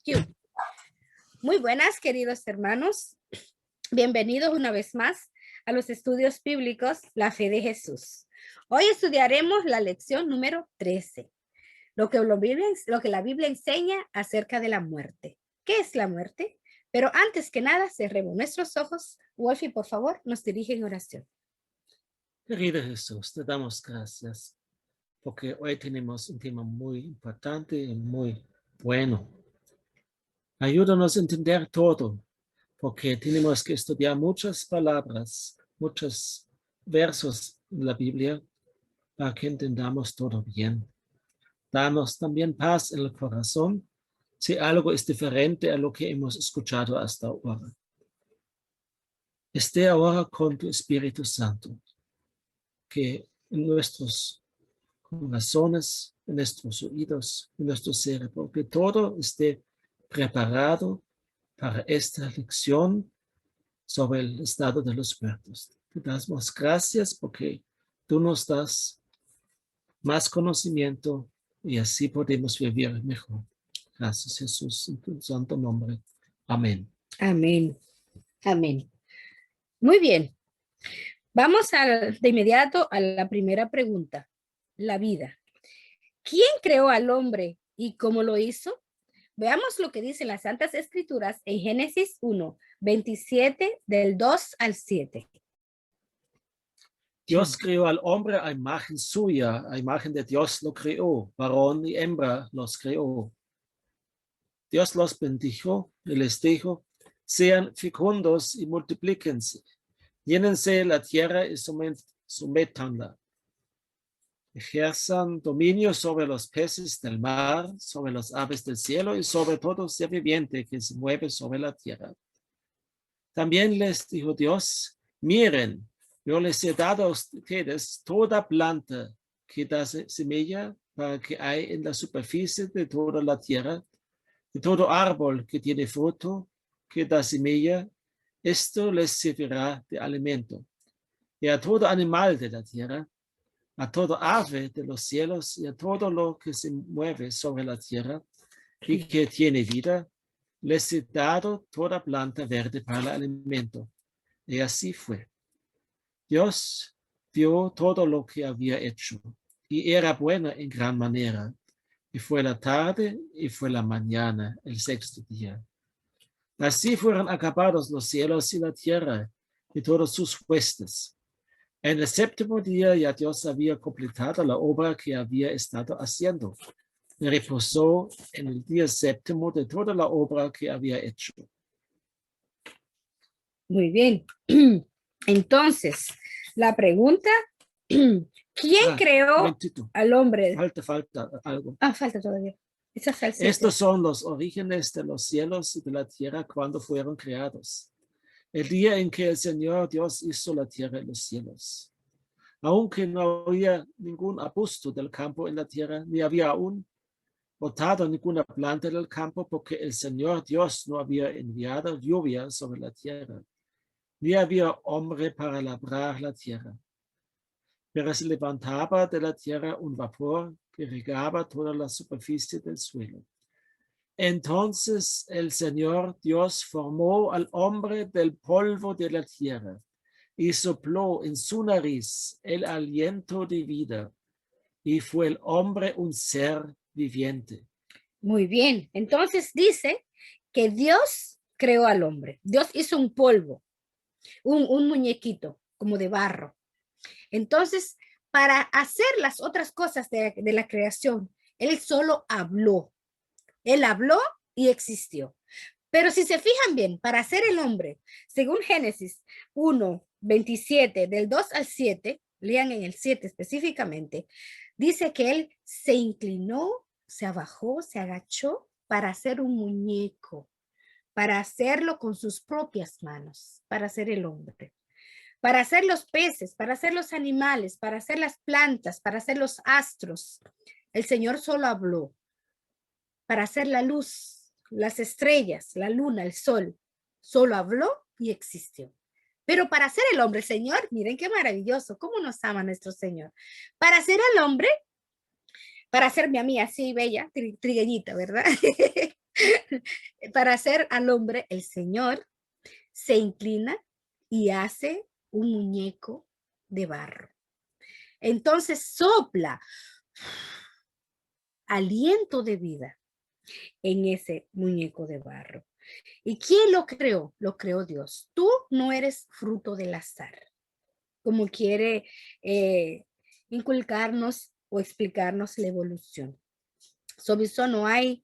you. Muy buenas, queridos hermanos. Bienvenidos una vez más a los estudios bíblicos La Fe de Jesús. Hoy estudiaremos la lección número 13, lo que la Biblia enseña acerca de la muerte. ¿Qué es la muerte? Pero antes que nada, cerremos nuestros ojos. Wolfie, por favor, nos dirige en oración. Querido Jesús, te damos gracias porque hoy tenemos un tema muy importante y muy bueno. Ayúdanos a entender todo, porque tenemos que estudiar muchas palabras, muchos versos en la Biblia para que entendamos todo bien. Danos también paz en el corazón si algo es diferente a lo que hemos escuchado hasta ahora. Esté ahora con tu Espíritu Santo, que en nuestros corazones, en nuestros oídos, en nuestro cerebro, que todo esté preparado para esta lección sobre el estado de los muertos. Te damos gracias porque tú nos das más conocimiento y así podemos vivir mejor. Gracias, Jesús, en tu santo nombre. Amén. Amén. Amén. Muy bien. Vamos de inmediato a la primera pregunta. La vida. ¿Quién creó al hombre y cómo lo hizo? Veamos lo que dicen las Santas Escrituras en Génesis 1, 27, del 2 al 7. Dios creó al hombre a imagen suya, a imagen de Dios lo creó, varón y hembra los creó. Dios los bendijo y les dijo, sean fecundos y multiplíquense, llénense la tierra y sométanla. Ejerzan dominio sobre los peces del mar, sobre las aves del cielo y sobre todo ser viviente que se mueve sobre la tierra. También les dijo Dios, miren, yo les he dado a ustedes toda planta que da semilla para que hay en la superficie de toda la tierra, y todo árbol que tiene fruto, que da semilla, esto les servirá de alimento. Y a todo animal de la tierra, a todo ave de los cielos y a todo lo que se mueve sobre la tierra y que tiene vida, les he dado toda planta verde para el alimento. Y así fue. Dios vio todo lo que había hecho y era bueno en gran manera. Y fue la tarde y fue la mañana, el sexto día. Así fueron acabados los cielos y la tierra y todos sus huestes. En el séptimo día ya Dios había completado la obra que había estado haciendo. Y reposó en el día séptimo de toda la obra que había hecho. Muy bien. Entonces, la pregunta, ¿quién creó al hombre? Falta algo. Falta todavía. Estos son los orígenes de los cielos y de la tierra cuando fueron creados. El día en que el Señor Dios hizo la tierra y los cielos. Aunque no había ningún arbusto del campo en la tierra, ni había aún botado ninguna planta del campo, porque el Señor Dios no había enviado lluvia sobre la tierra, ni había hombre para labrar la tierra. Pero se levantaba de la tierra un vapor que regaba toda la superficie del suelo. Entonces el Señor Dios formó al hombre del polvo de la tierra y sopló en su nariz el aliento de vida, y fue el hombre un ser viviente. Muy bien, entonces dice que Dios creó al hombre. Dios hizo un polvo, un muñequito como de barro. Entonces, para hacer las otras cosas de la creación, Él solo habló. Él habló y existió. Pero si se fijan bien, para hacer el hombre, según Génesis 1, 27, del 2 al 7, lean en el 7 específicamente, dice que Él se inclinó, se abajó, se agachó para hacer un muñeco, para hacerlo con sus propias manos, para hacer el hombre, para hacer los peces, para hacer los animales, para hacer las plantas, para hacer los astros. El Señor solo habló. Para hacer la luz, las estrellas, la luna, el sol, solo habló y existió. Pero para hacer el hombre, Señor, miren qué maravilloso, cómo nos ama nuestro Señor. Para hacer al hombre, para hacerme a mí así bella, trigueñita, ¿verdad? Para hacer al hombre, el Señor se inclina y hace un muñeco de barro. Entonces sopla aliento de vida en ese muñeco de barro. ¿Y quién lo creó? Lo creó Dios. Tú no eres fruto del azar, como quiere inculcarnos o explicarnos la evolución. Sobre eso no hay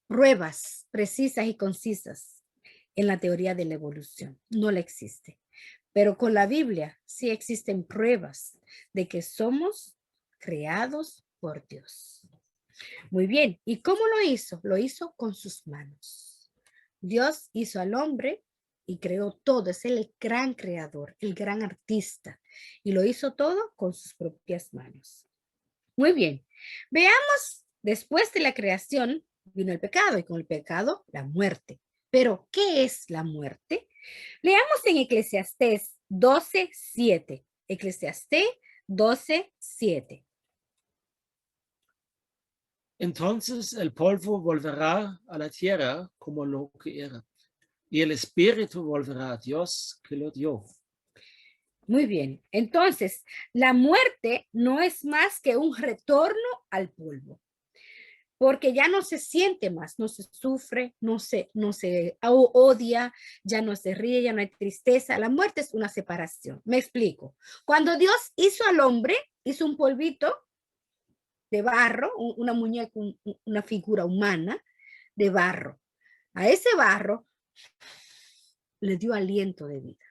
pruebas precisas y concisas en la teoría de la evolución. No la existe. Pero con la Biblia sí existen pruebas de que somos creados por Dios. Muy bien. ¿Y cómo lo hizo? Lo hizo con sus manos. Dios hizo al hombre y creó todo. Es el gran creador, el gran artista. Y lo hizo todo con sus propias manos. Muy bien. Veamos, después de la creación vino el pecado y con el pecado la muerte. Pero, ¿qué es la muerte? Leamos en Eclesiastés 12:7. Eclesiastés 12:7. Entonces el polvo volverá a la tierra como lo que era, y el espíritu volverá a Dios que lo dio. Muy bien. Entonces, la muerte no es más que un retorno al polvo, porque ya no se siente más, no se sufre, no se odia, ya no se ríe, ya no hay tristeza. La muerte es una separación. Me explico. Cuando Dios hizo al hombre, hizo un polvito de barro, una muñeca, una figura humana de barro. A ese barro le dio aliento de vida.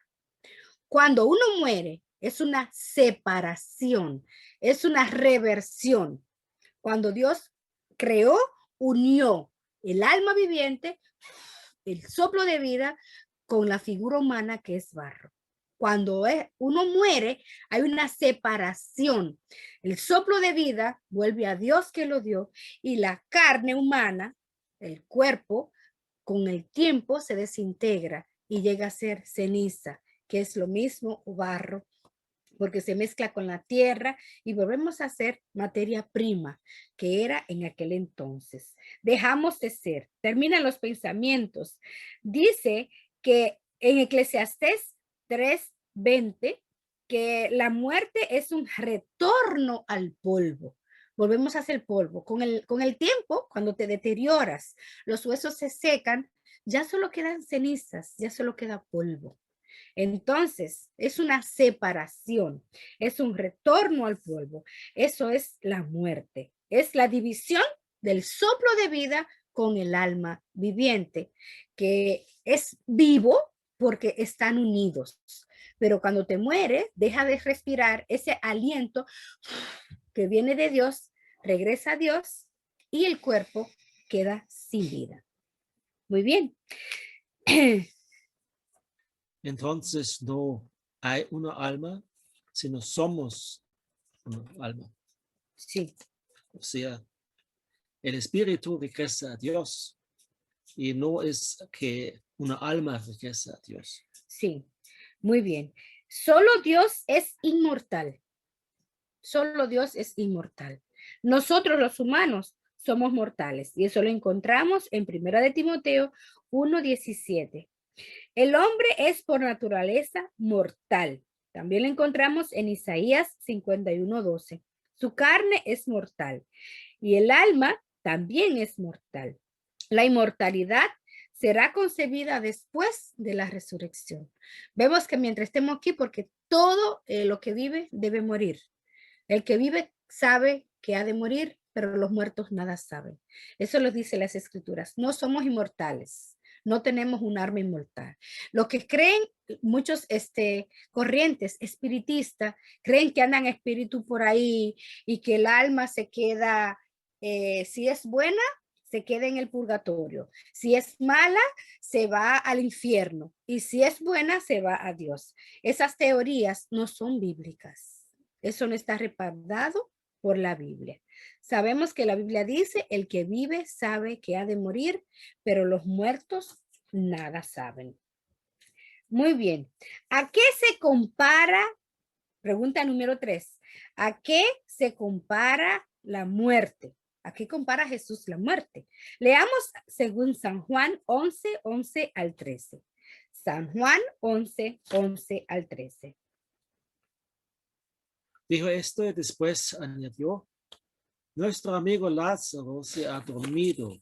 Cuando uno muere, es una separación, es una reversión. Cuando Dios creó, unió el alma viviente, el soplo de vida, con la figura humana que es barro. Cuando uno muere, hay una separación. El soplo de vida vuelve a Dios que lo dio y la carne humana, el cuerpo, con el tiempo se desintegra y llega a ser ceniza, que es lo mismo o barro, porque se mezcla con la tierra y volvemos a ser materia prima, que era en aquel entonces. Dejamos de ser. Terminan los pensamientos. Dice que en Eclesiastés 3:20, que la muerte es un retorno al polvo. Volvemos a ser polvo. Con el tiempo, cuando te deterioras, los huesos se secan, ya solo quedan cenizas, ya solo queda polvo. Entonces, es una separación, es un retorno al polvo. Eso es la muerte. Es la división del soplo de vida con el alma viviente, que es vivo porque están unidos. Pero cuando te mueres, deja de respirar ese aliento que viene de Dios, regresa a Dios y el cuerpo queda sin vida. Muy bien. Entonces no hay una alma, sino somos una alma. Sí. O sea, el espíritu regresa a Dios y no es que una alma regresa a Dios. Sí, muy bien. Solo Dios es inmortal. Solo Dios es inmortal. Nosotros los humanos somos mortales y eso lo encontramos en 1 de Timoteo 1:17. El hombre es por naturaleza mortal. También lo encontramos en Isaías 51:12. Su carne es mortal y el alma también es mortal. La inmortalidad será concebida después de la resurrección. Vemos que mientras estemos aquí, porque todo lo que vive debe morir. El que vive sabe que ha de morir, pero los muertos nada saben. Eso lo dice las escrituras. No somos inmortales. No tenemos un arma inmortal. Lo que creen muchos corrientes espiritistas, creen que andan espíritu por ahí y que el alma se queda, si es buena, se queda en el purgatorio. Si es mala, se va al infierno. Y si es buena, se va a Dios. Esas teorías no son bíblicas. Eso no está respaldado por la Biblia. Sabemos que la Biblia dice, el que vive sabe que ha de morir, pero los muertos nada saben. Muy bien. ¿A qué se compara? Pregunta número 3. ¿A qué se compara la muerte? Aquí compara Jesús la muerte. Leamos según San Juan 11, 11 al 13. San Juan 11, 11 al 13. Dijo esto y después añadió, nuestro amigo Lázaro se ha dormido,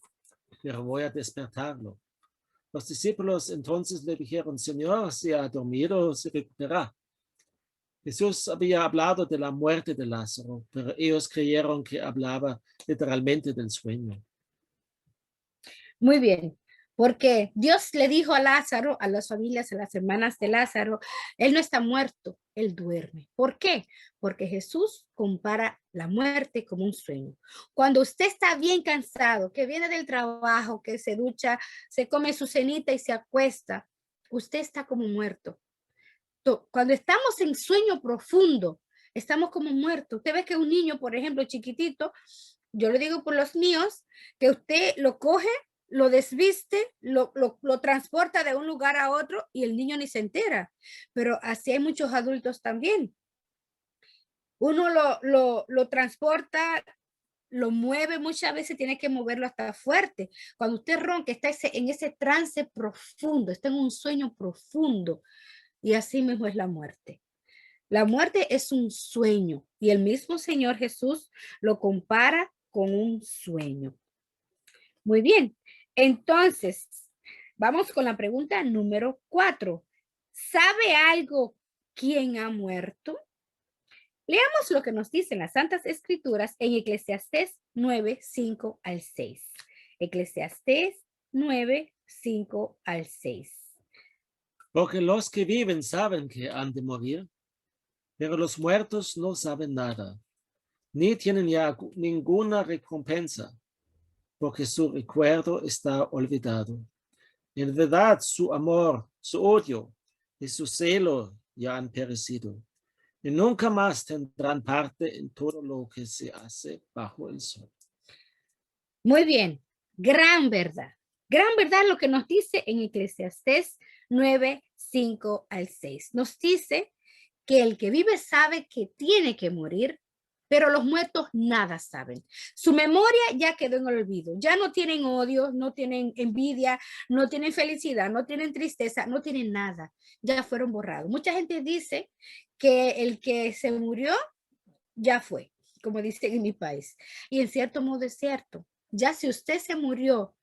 pero voy a despertarlo. Los discípulos entonces le dijeron, Señor, si ha dormido, se recuperará. Jesús había hablado de la muerte de Lázaro, pero ellos creyeron que hablaba literalmente del sueño. Muy bien, porque Dios le dijo a Lázaro, a las familias, a las hermanas de Lázaro, él no está muerto, él duerme. ¿Por qué? Porque Jesús compara la muerte como un sueño. Cuando usted está bien cansado, que viene del trabajo, que se ducha, se come su cenita y se acuesta, usted está como muerto. Cuando estamos en sueño profundo, estamos como muertos. Usted ve que un niño, por ejemplo, chiquitito, yo lo digo por los míos, que usted lo coge, lo desviste, lo transporta de un lugar a otro y el niño ni se entera. Pero así hay muchos adultos también. Uno lo transporta, lo mueve, muchas veces tiene que moverlo hasta fuerte. Cuando usted ronca, está en ese trance profundo, está en un sueño profundo. Y así mismo es la muerte. La muerte es un sueño y el mismo Señor Jesús lo compara con un sueño. Muy bien, entonces vamos con la pregunta número 4. ¿Sabe algo quién ha muerto? Leamos lo que nos dicen las Santas Escrituras en Eclesiastés 9, 5 al 6. Eclesiastés 9, 5 al 6. Porque los que viven saben que han de morir, pero los muertos no saben nada, ni tienen ya ninguna recompensa, porque su recuerdo está olvidado. En verdad, su amor, su odio y su celo ya han perecido, y nunca más tendrán parte en todo lo que se hace bajo el sol. Muy bien, gran verdad lo que nos dice en Eclesiastés 9, 5 al 6. Nos dice que el que vive sabe que tiene que morir, pero los muertos nada saben. Su memoria ya quedó en el olvido. Ya no tienen odio, no tienen envidia, no tienen felicidad, no tienen tristeza, no tienen nada. Ya fueron borrados. Mucha gente dice que el que se murió ya fue, como dicen en mi país. Y en cierto modo es cierto. Ya si usted se murió,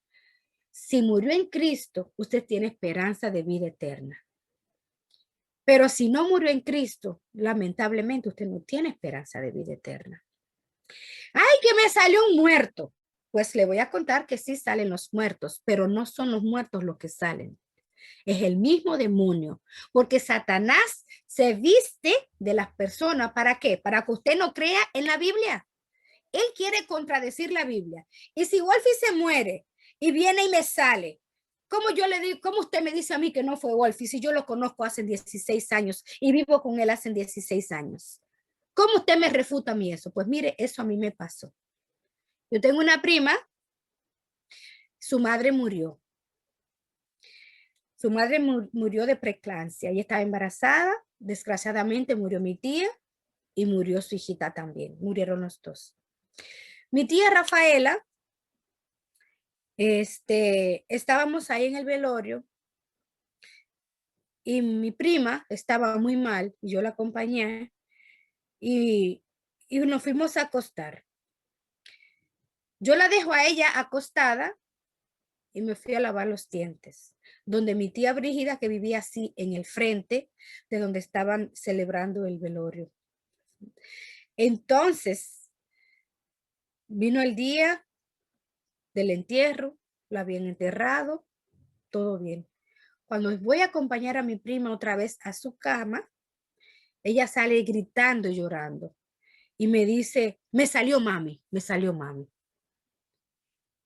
si murió en Cristo, usted tiene esperanza de vida eterna. Pero si no murió en Cristo, lamentablemente usted no tiene esperanza de vida eterna. ¡Ay, que me salió un muerto! Pues le voy a contar que sí salen los muertos, pero no son los muertos los que salen. Es el mismo demonio, porque Satanás se viste de las personas. ¿Para qué? Para que usted no crea en la Biblia. Él quiere contradecir la Biblia. Y si Wolfie se muere y viene y me sale, ¿cómo yo le digo, cómo usted me dice a mí que no fue Wolfie si yo lo conozco hace 16 años y vivo con él hace 16 años? ¿Cómo usted me refuta a mí eso? Pues mire, eso a mí me pasó. Yo tengo una prima, su madre murió. Su madre murió de preeclampsia. Ella estaba embarazada, desgraciadamente murió mi tía y murió su hijita también. Murieron los dos. Mi tía Rafaela, estábamos ahí en el velorio y mi prima estaba muy mal y yo la acompañé y nos fuimos a acostar. Yo la dejo a ella acostada y me fui a lavar los dientes, donde mi tía Brígida, que vivía así en el frente de donde estaban celebrando el velorio. Entonces, vino el día del entierro, la habían enterrado, todo bien. Cuando voy a acompañar a mi prima otra vez a su cama, ella sale gritando y llorando y me dice, me salió mami, me salió mami.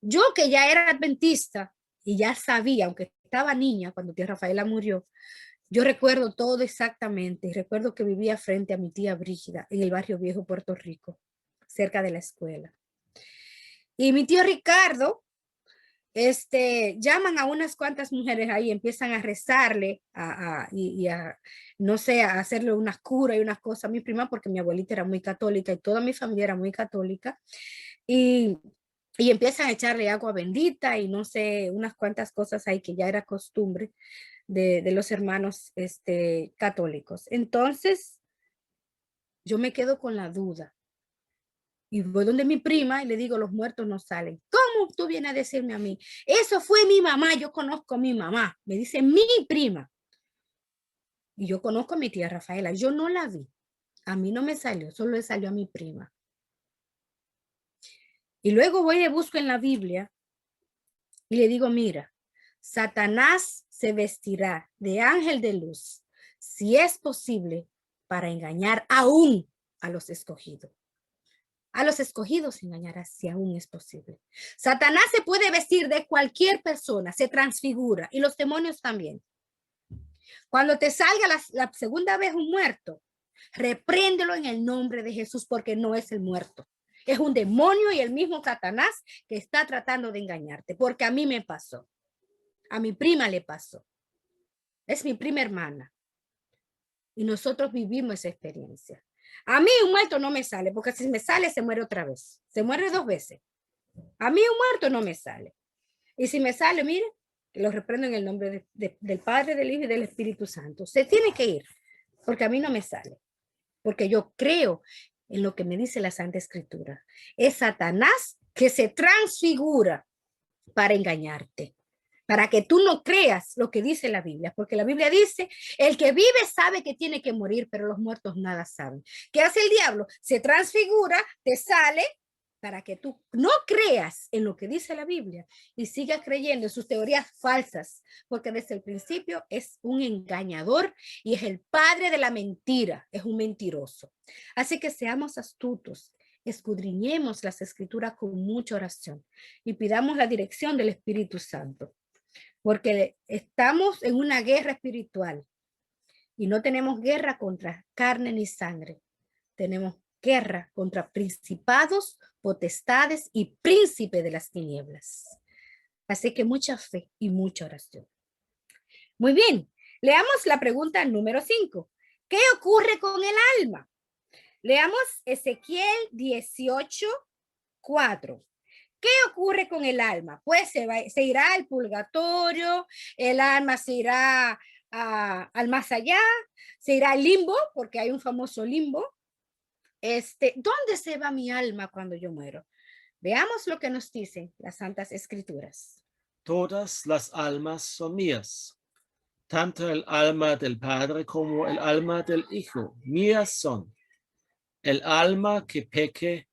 Yo que ya era adventista y ya sabía, aunque estaba niña cuando tía Rafaela murió, yo recuerdo todo exactamente y recuerdo que vivía frente a mi tía Brígida en el barrio Viejo, Puerto Rico, cerca de la escuela. Y mi tío Ricardo, llaman a unas cuantas mujeres ahí, empiezan a rezarle no sé, a hacerle unas curas y unas cosas a mi prima, porque mi abuelita era muy católica y toda mi familia era muy católica. Y y empiezan a echarle agua bendita y no sé, unas cuantas cosas ahí que ya era costumbre de los hermanos católicos. Entonces, yo me quedo con la duda. Y voy donde mi prima y le digo, los muertos no salen. ¿Cómo tú vienes a decirme a mí? Eso fue mi mamá, yo conozco a mi mamá. Me dice mi prima. Y yo conozco a mi tía Rafaela. Yo no la vi. A mí no me salió, solo le salió a mi prima. Y luego voy y busco en la Biblia y le digo, mira, Satanás se vestirá de ángel de luz, si es posible, para engañar aún a los escogidos. A los escogidos engañará si aún es posible. Satanás se puede vestir de cualquier persona, se transfigura, y los demonios también. Cuando te salga la segunda vez un muerto, repréndelo en el nombre de Jesús, porque no es el muerto. Es un demonio y el mismo Satanás que está tratando de engañarte, porque a mí me pasó. A mi prima le pasó. Es mi prima hermana. Y nosotros vivimos esa experiencia. A mí un muerto no me sale, porque si me sale, se muere otra vez. Se muere 2 veces. A mí un muerto no me sale. Y si me sale, mire, lo reprendo en el nombre del Padre, del Hijo y del Espíritu Santo. Se tiene que ir, porque a mí no me sale. Porque yo creo en lo que me dice la Santa Escritura. Es Satanás que se transfigura para engañarte, para que tú no creas lo que dice la Biblia, porque la Biblia dice, el que vive sabe que tiene que morir, pero los muertos nada saben. ¿Qué hace el diablo? Se transfigura, te sale para que tú no creas en lo que dice la Biblia y sigas creyendo en sus teorías falsas, porque desde el principio es un engañador y es el padre de la mentira, es un mentiroso. Así que seamos astutos, escudriñemos las escrituras con mucha oración y pidamos la dirección del Espíritu Santo, porque estamos en una guerra espiritual y no tenemos guerra contra carne ni sangre, tenemos guerra contra principados, potestades y príncipes de las tinieblas. Así que mucha fe y mucha oración. Muy bien, leamos la pregunta número 5. ¿Qué ocurre con el alma? Leamos Ezequiel 18:4. ¿Qué ocurre con el alma? Pues se irá al purgatorio, el alma se irá al más allá, se irá al limbo, porque hay un famoso limbo. ¿Dónde se va mi alma cuando yo muero? Veamos lo que nos dicen las Santas Escrituras. Todas las almas son mías, tanto el alma del Padre como el alma del Hijo, mías son. El alma que peque,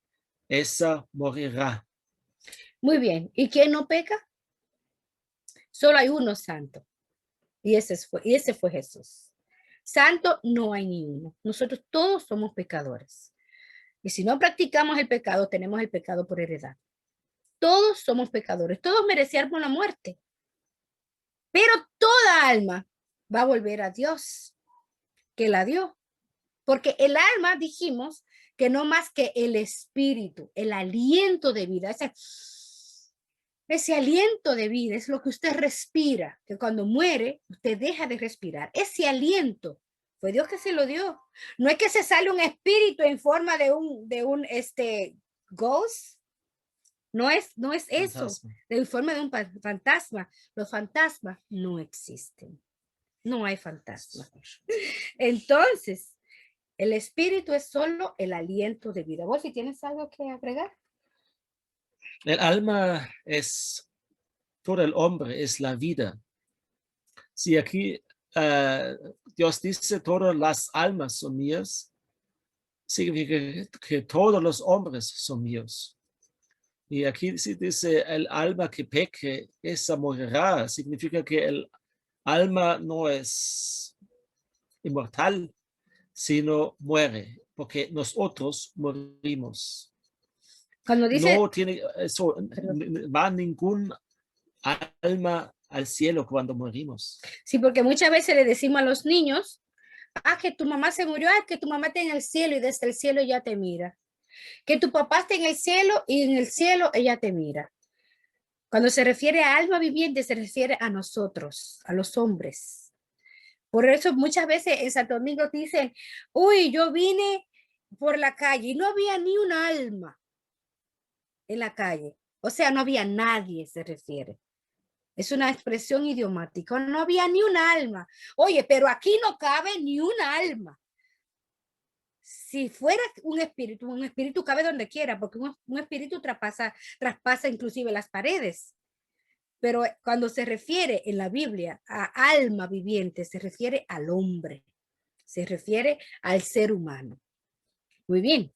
esa morirá. Muy bien. ¿Y quién no peca? Solo hay uno santo. Y ese fue Jesús. Santo no hay ni uno. Nosotros todos somos pecadores. Y si no practicamos el pecado, tenemos el pecado por heredad. Todos somos pecadores. Todos merecíamos la muerte. Pero toda alma va a volver a Dios, que la dio. Porque el alma, dijimos, que no más que el espíritu, el aliento de vida. Ese aliento de vida es lo que usted respira, que cuando muere, usted deja de respirar. Ese aliento fue Dios que se lo dio. No es que se sale un espíritu en forma de un ghost. No es eso, Fantasma. en forma de un fantasma. Los fantasmas no existen. No hay fantasma. Entonces, el espíritu es solo el aliento de vida. ¿Vos si tienes algo que agregar? El alma es, todo el hombre es la vida. Si aquí Dios dice todas las almas son mías, significa que todos los hombres son míos. Y aquí sí dice el alma que peque, esa morirá. Significa que el alma no es inmortal, sino muere, porque nosotros morimos. Cuando dice, No tiene eso, va ningún alma al cielo cuando morimos. sí, porque muchas veces le decimos a los niños, que tu mamá se murió, que tu mamá está en el cielo y desde el cielo ya te mira. Que tu papá está en el cielo y en el cielo ella te mira. Cuando se refiere a alma viviente, se refiere a nosotros, a los hombres. Por eso muchas veces en Santo Domingo dicen, uy, yo vine por la calle y no había ni un alma en la calle. O sea, no había nadie, se refiere. Es una expresión idiomática. No había ni un alma. Oye, pero aquí no cabe ni un alma. Si fuera un espíritu cabe donde quiera, porque un espíritu traspasa inclusive las paredes. Pero cuando se refiere en la Biblia a alma viviente, se refiere al hombre, se refiere al ser humano. Muy bien.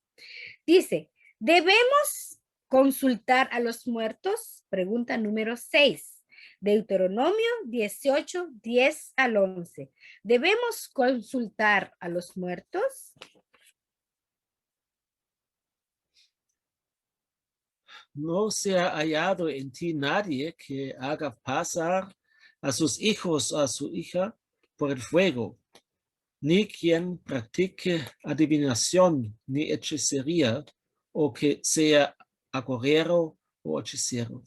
Dice, ¿debemos consultar a los muertos? Pregunta número 6. Deuteronomio 18, 10 al 11. ¿Debemos consultar a los muertos? No se ha hallado en ti nadie que haga pasar a sus hijos o a su hija por el fuego, ni quien practique adivinación ni hechicería, o que sea agorero o hechicero,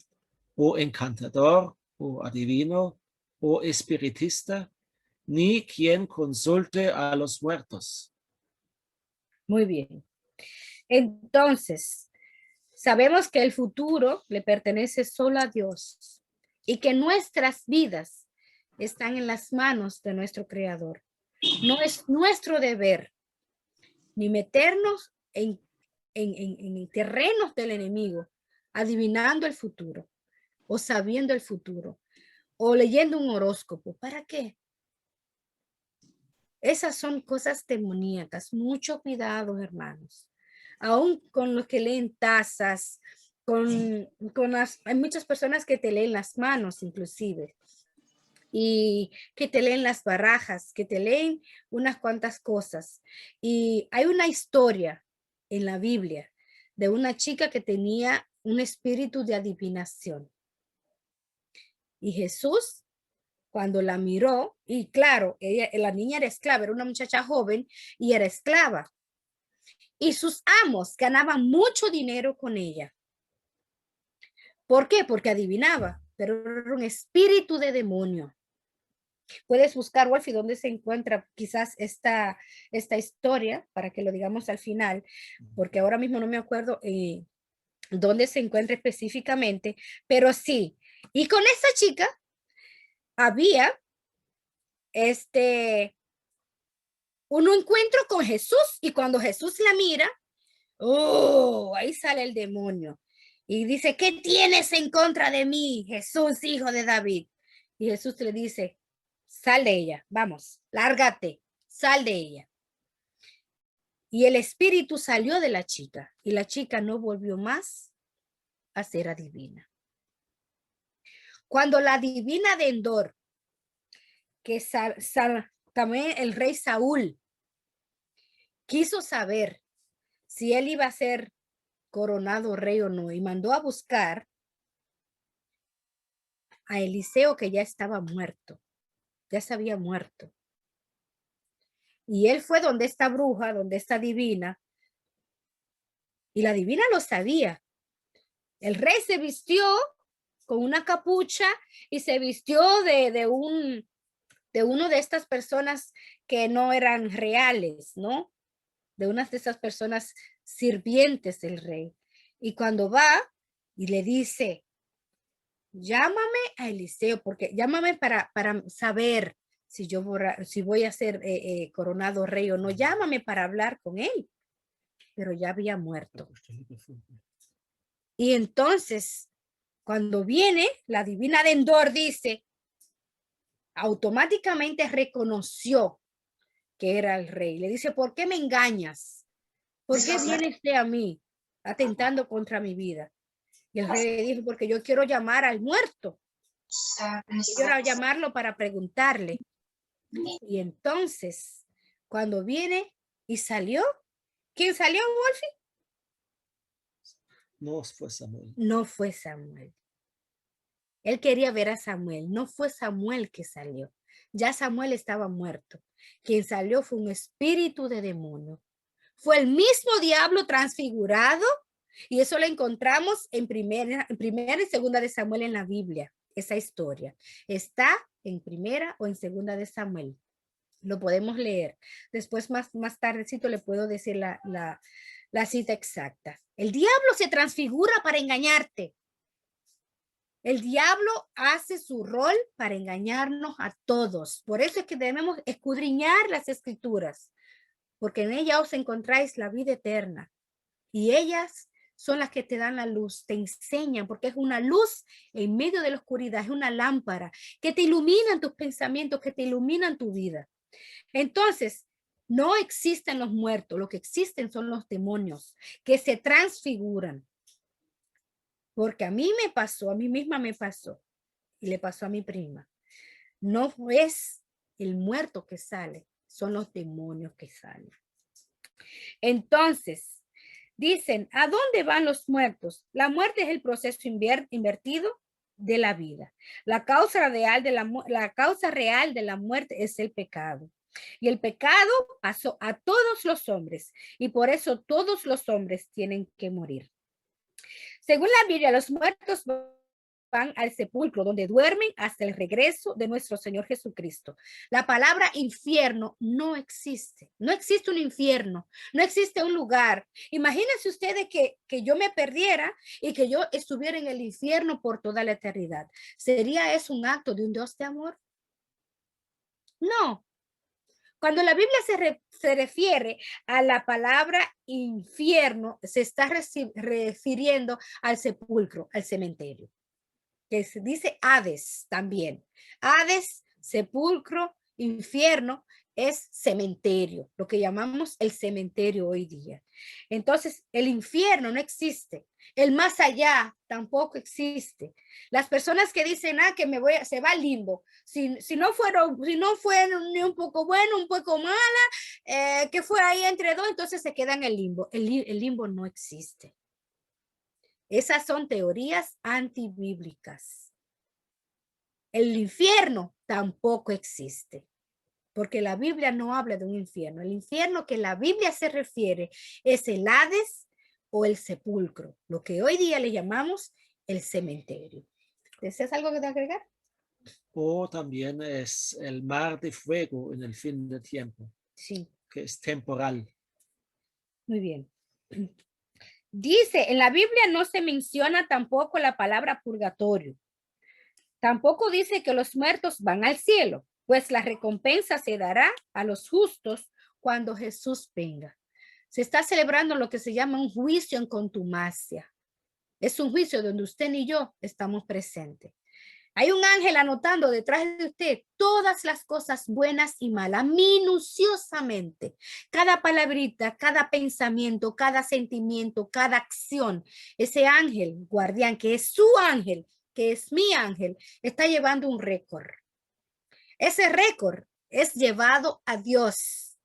o encantador o adivino o espiritista, ni quien consulte a los muertos. Muy bien. Entonces, sabemos que el futuro le pertenece solo a Dios y que nuestras vidas están en las manos de nuestro Creador. No es nuestro deber ni meternos en terrenos del enemigo, adivinando el futuro o sabiendo el futuro o leyendo un horóscopo. ¿Para qué? Esas son cosas demoníacas. Mucho cuidado, hermanos. Aún con los que leen tazas, hay muchas personas que te leen las manos inclusive y que te leen las barajas, que te leen unas cuantas cosas. Y hay una historia en la Biblia de una chica que tenía un espíritu de adivinación. Y Jesús, cuando la miró, y claro, la niña era esclava, era una muchacha joven y era esclava. Y sus amos ganaban mucho dinero con ella. ¿Por qué? Porque adivinaba, pero era un espíritu de demonio. Puedes buscar, Wolfie, dónde se encuentra quizás esta historia, para que lo digamos al final, porque ahora mismo no me acuerdo dónde se encuentra específicamente, pero sí. Y con esta chica había un encuentro con Jesús, y cuando Jesús la mira, ahí sale el demonio. Y dice, ¿qué tienes en contra de mí, Jesús, hijo de David? Y Jesús le dice, sal de ella, vamos, lárgate, sal de ella. Y el espíritu salió de la chica y la chica no volvió más a ser adivina. Cuando la adivina de Endor, que también el rey Saúl quiso saber si él iba a ser coronado rey o no, y mandó a buscar a Eliseo, que ya estaba muerto, ya se había muerto. Y él fue donde esta bruja, donde esta divina, y la divina lo sabía. El rey se vistió con una capucha y se vistió de uno de estas personas que no eran reales, ¿no? De unas de esas personas sirvientes del rey. Y cuando va y le dice, llámame a Eliseo, porque llámame para saber si voy a ser coronado rey o no, llámame para hablar con él. Pero ya había muerto. Y entonces, cuando viene, la divina de Endor dice, automáticamente reconoció que era el rey. Le dice, ¿por qué me engañas? ¿Por qué vienes a mí atentando contra mi vida? Y el rey le dijo, porque yo quiero llamar al muerto. Quiero llamarlo para preguntarle. Y entonces, cuando viene y salió, ¿quién salió, Wolfie? No fue Samuel. No fue Samuel. Él quería ver a Samuel. No fue Samuel que salió. Ya Samuel estaba muerto. Quien salió fue un espíritu de demonio. Fue el mismo diablo transfigurado, y eso lo encontramos en primera y segunda de Samuel en la Biblia. Esa historia está en primera o en segunda de Samuel. Lo podemos leer. Después, más tardecito, le puedo decir la cita exacta. El diablo se transfigura para engañarte. El diablo hace su rol para engañarnos a todos. Por eso es que debemos escudriñar las escrituras, porque en ellas os encontráis la vida eterna. Y ellas son las que te dan la luz, te enseñan, porque es una luz en medio de la oscuridad, es una lámpara que te iluminan tus pensamientos, que te iluminan tu vida. Entonces, no existen los muertos, lo que existen son los demonios que se transfiguran. Porque a mí me pasó, a mí misma me pasó y le pasó a mi prima. No es el muerto que sale, son los demonios que salen. Entonces, dicen, ¿a dónde van los muertos? La muerte es el proceso invertido de la vida. La causa real de la muerte es el pecado. Y el pecado pasó a todos los hombres y por eso todos los hombres tienen que morir. Según la Biblia, los muertos van al sepulcro donde duermen hasta el regreso de nuestro Señor Jesucristo. La palabra infierno no existe. No existe un infierno. No existe un lugar. Imagínense ustedes que yo me perdiera y que yo estuviera en el infierno por toda la eternidad. ¿Sería eso un acto de un Dios de amor? No. Cuando la Biblia se refiere a la palabra infierno, se está refiriendo al sepulcro, al cementerio, que se dice Hades también. Hades, sepulcro, infierno, es cementerio, lo que llamamos el cementerio hoy día. Entonces, el infierno no existe. El más allá tampoco existe. Las personas que dicen, que se va al limbo, si no fue ni un poco bueno, un poco mala, que fue ahí entre dos, entonces se queda en el limbo. El limbo no existe. Esas son teorías antibíblicas. El infierno tampoco existe, porque la Biblia no habla de un infierno. El infierno que la Biblia se refiere es el Hades o el sepulcro, lo que hoy día le llamamos el cementerio. ¿Deseas algo que te agregar? O también es el mar de fuego en el fin del tiempo. Sí. Que es temporal. Muy bien. Dice, en la Biblia no se menciona tampoco la palabra purgatorio. Tampoco dice que los muertos van al cielo, pues la recompensa se dará a los justos cuando Jesús venga. Se está celebrando lo que se llama un juicio en contumacia. Es un juicio donde usted ni yo estamos presentes. Hay un ángel anotando detrás de usted todas las cosas buenas y malas, minuciosamente. Cada palabrita, cada pensamiento, cada sentimiento, cada acción. Ese ángel guardián, que es su ángel, que es mi ángel, está llevando un récord. Ese récord es llevado a Dios.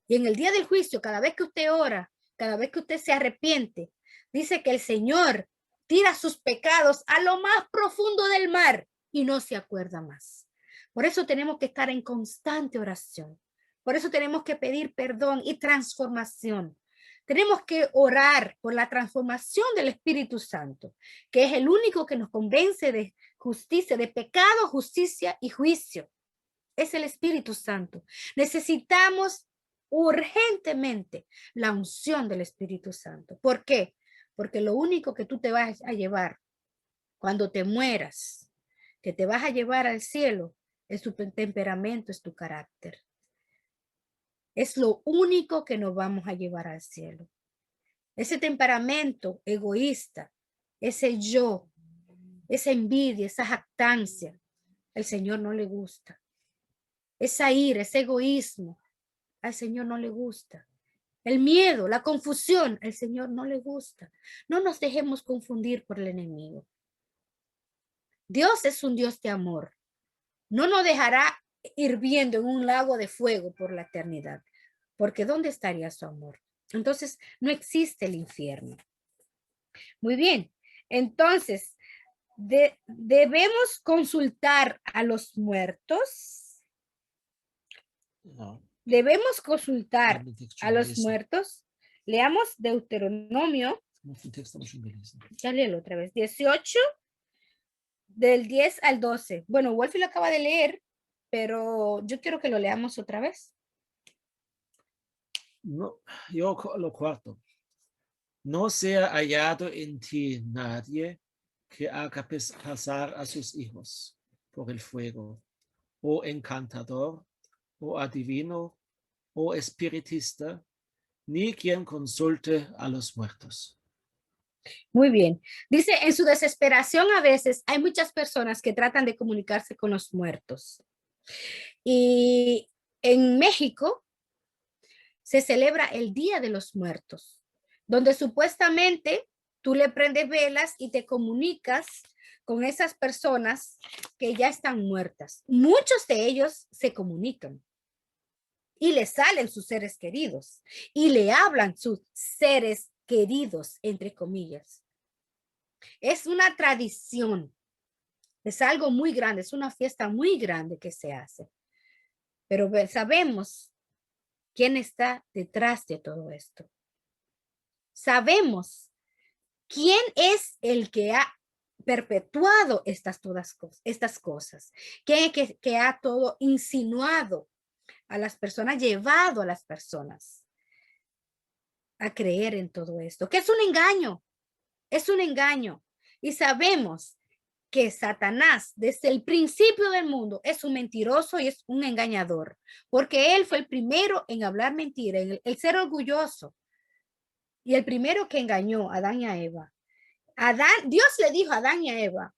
Y en el día del juicio, cada vez que usted ora, cada vez que usted se arrepiente, dice que el Señor tira sus pecados a lo más profundo del mar y no se acuerda más. Por eso tenemos que estar en constante oración. Por eso tenemos que pedir perdón y transformación. Tenemos que orar por la transformación del Espíritu Santo, que es el único que nos convence de justicia, de pecado, justicia y juicio. Es el Espíritu Santo. Necesitamos urgentemente la unción del Espíritu Santo. ¿Por qué? Porque lo único que tú te vas a llevar cuando te mueras, que te vas a llevar al cielo, es tu temperamento, es tu carácter. Es lo único que nos vamos a llevar al cielo. Ese temperamento egoísta, ese yo, esa envidia, esa jactancia, el Señor no le gusta. Esa ira, ese egoísmo, al Señor no le gusta. El miedo, la confusión, al Señor no le gusta. No nos dejemos confundir por el enemigo. Dios es un Dios de amor. No nos dejará hirviendo en un lago de fuego por la eternidad, porque ¿dónde estaría su amor? Entonces, no existe el infierno. Muy bien, entonces, ¿debemos consultar a los muertos? No. Debemos consultar a los muertos. Leamos Deuteronomio. Ya léelo otra vez. 18, del 10 al 12. Bueno, Wolfie lo acaba de leer, pero yo quiero que lo leamos otra vez. No, yo lo cuarto. No sea hallado en ti nadie que haga pasar a sus hijos por el fuego, o encantador, o adivino, o espiritista, ni quien consulte a los muertos. Muy bien. Dice, en su desesperación a veces hay muchas personas que tratan de comunicarse con los muertos. Y en México se celebra el Día de los Muertos, donde supuestamente tú le prendes velas y te comunicas con esas personas que ya están muertas. Muchos de ellos se comunican y le salen sus seres queridos y le hablan sus seres queridos, entre comillas. Es una tradición, es algo muy grande, es una fiesta muy grande que se hace. Pero sabemos quién está detrás de todo esto. Sabemos quién es el que ha perpetuado estas cosas, quién es que ha todo insinuado a las personas, llevado a las personas a creer en todo esto, que es un engaño, es un engaño. Y sabemos que Satanás, desde el principio del mundo, es un mentiroso y es un engañador, porque él fue el primero en hablar mentira, en el ser orgulloso, y el primero que engañó a Adán y a Eva. Dios le dijo a Adán y a Eva,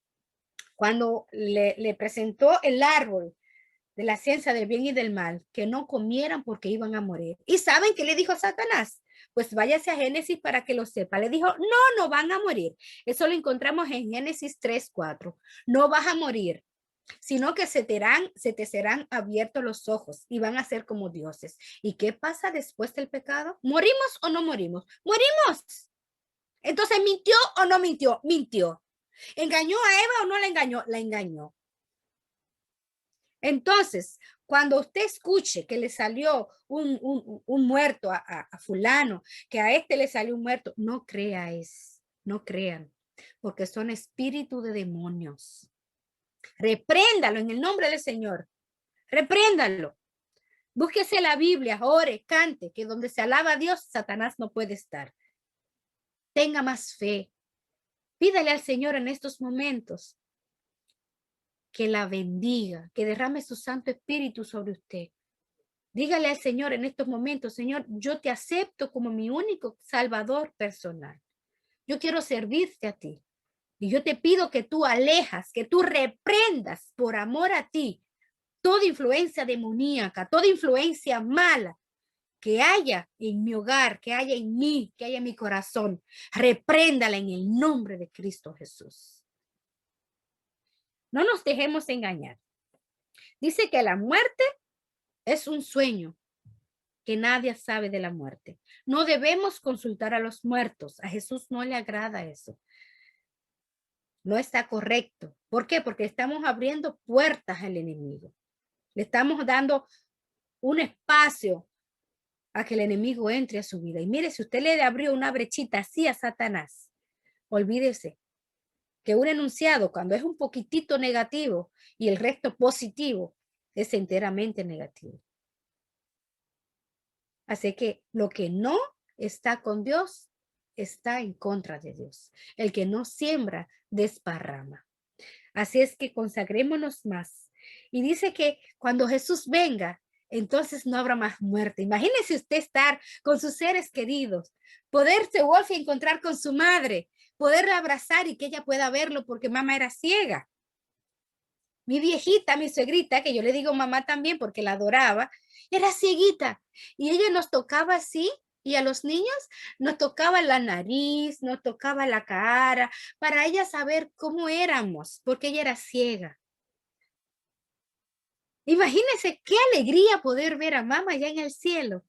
cuando le presentó el árbol de la ciencia del bien y del mal, que no comieran porque iban a morir. ¿Y saben qué le dijo Satanás? Pues váyase a Génesis para que lo sepa. Le dijo, no van a morir. Eso lo encontramos en Génesis 3:4. No vas a morir, sino que se te serán abiertos los ojos y van a ser como dioses. ¿Y qué pasa después del pecado? ¿Morimos o no morimos? ¡Morimos! Entonces, ¿mintió o no mintió? Mintió. ¿Engañó a Eva o no la engañó? La engañó. Entonces, cuando usted escuche que le salió un muerto a fulano, que a este le salió un muerto, no no crean, porque son espíritus de demonios. Repréndalo en el nombre del Señor. Repréndalo. Búsquese la Biblia, ore, cante, que donde se alaba a Dios, Satanás no puede estar. Tenga más fe. Pídale al Señor en estos momentos que la bendiga, que derrame su Santo Espíritu sobre usted. Dígale al Señor en estos momentos, Señor, yo te acepto como mi único Salvador personal. Yo quiero servirte a ti. Y yo te pido que tú alejas, que tú reprendas por amor a ti toda influencia demoníaca, toda influencia mala que haya en mi hogar, que haya en mí, que haya en mi corazón. Repréndala en el nombre de Cristo Jesús. No nos dejemos engañar. Dice que la muerte es un sueño, que nadie sabe de la muerte. No debemos consultar a los muertos. A Jesús no le agrada eso. No está correcto. ¿Por qué? Porque estamos abriendo puertas al enemigo. Le estamos dando un espacio a que el enemigo entre a su vida. Y mire, si usted le abrió una brechita así a Satanás, olvídese que un enunciado, cuando es un poquitito negativo y el resto positivo, es enteramente negativo. Así que lo que no está con Dios está en contra de Dios. El que no siembra, desparrama. Así es que consagrémonos más. Y dice que cuando Jesús venga, entonces no habrá más muerte. Imagínese usted estar con sus seres queridos, poderse Wolfie encontrar con su madre, poderla abrazar y que ella pueda verlo porque mamá era ciega. Mi viejita, mi suegrita, que yo le digo mamá también porque la adoraba, era cieguita y ella nos tocaba así y a los niños nos tocaba la nariz, nos tocaba la cara, para ella saber cómo éramos, porque ella era ciega. Imagínese qué alegría poder ver a mamá allá en el cielo.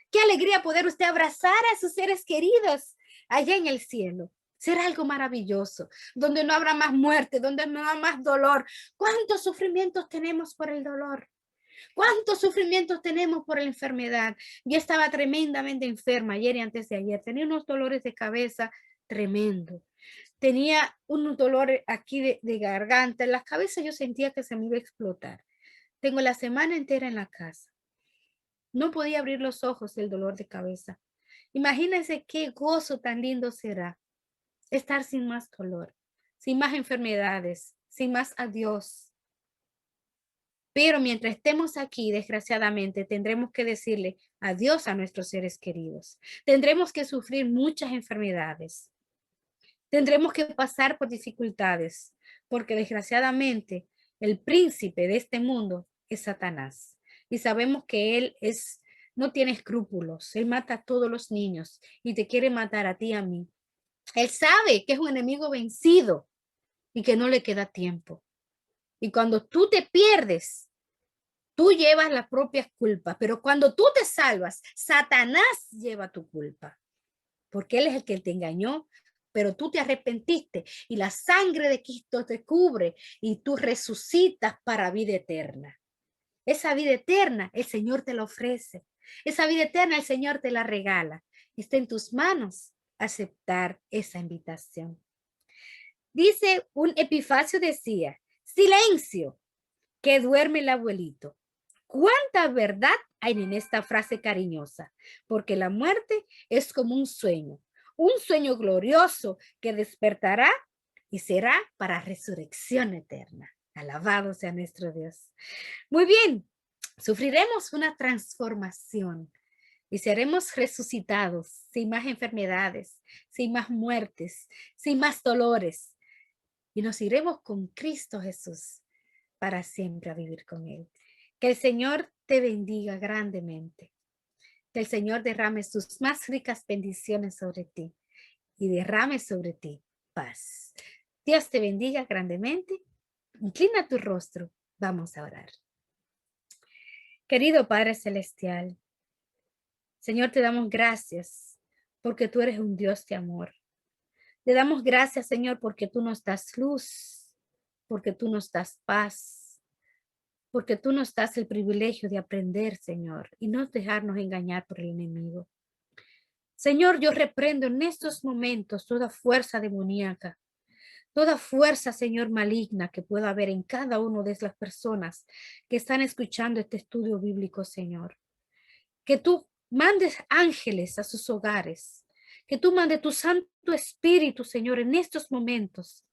Qué alegría poder usted abrazar a sus seres queridos allá en el cielo. Será algo maravilloso, donde no habrá más muerte, donde no habrá más dolor. ¿Cuántos sufrimientos tenemos por el dolor? ¿Cuántos sufrimientos tenemos por la enfermedad? Yo estaba tremendamente enferma ayer y antes de ayer. Tenía unos dolores de cabeza tremendo. Tenía un dolor aquí de garganta. En la cabeza yo sentía que se me iba a explotar. Tengo la semana entera en la casa. No podía abrir los ojos del dolor de cabeza. Imagínense qué gozo tan lindo será estar sin más dolor. sin más enfermedades, sin más adiós. Pero mientras estemos aquí, desgraciadamente, tendremos que decirle adiós a nuestros seres queridos. Tendremos que sufrir muchas enfermedades. Tendremos que pasar por dificultades, porque desgraciadamente el príncipe de este mundo es Satanás. Y sabemos que él no tiene escrúpulos. Él mata a todos los niños y te quiere matar a ti y a mí. Él sabe que es un enemigo vencido y que no le queda tiempo. Y cuando tú te pierdes, tú llevas las propias culpas, pero cuando tú te salvas, Satanás lleva tu culpa, porque él es el que te engañó, pero tú te arrepentiste y la sangre de Cristo te cubre y tú resucitas para vida eterna. Esa vida eterna el Señor te la ofrece. Esa vida eterna el Señor te la regala. Está en tus manos aceptar esa invitación. Dice un Epifacio, decía, silencio, que duerme el abuelito. ¿Cuánta verdad hay en esta frase cariñosa? Porque la muerte es como un sueño glorioso que despertará y será para resurrección eterna. Alabado sea nuestro Dios. Muy bien, sufriremos una transformación y seremos resucitados sin más enfermedades, sin más muertes, sin más dolores. Y nos iremos con Cristo Jesús para siempre a vivir con Él. Que el Señor te bendiga grandemente. Que el Señor derrame sus más ricas bendiciones sobre ti y derrame sobre ti paz. Dios te bendiga grandemente. Inclina tu rostro. Vamos a orar. Querido Padre Celestial, Señor, te damos gracias porque tú eres un Dios de amor. Te damos gracias, Señor, porque tú nos das luz, porque tú nos das paz, porque tú nos das el privilegio de aprender, Señor, y no dejarnos engañar por el enemigo. Señor, yo reprendo en estos momentos toda fuerza demoníaca, toda fuerza, Señor, maligna que pueda haber en cada una de las personas que están escuchando este estudio bíblico, Señor. Que tú mandes ángeles a sus hogares, que tú mandes tu Santo Espíritu, Señor, en estos momentos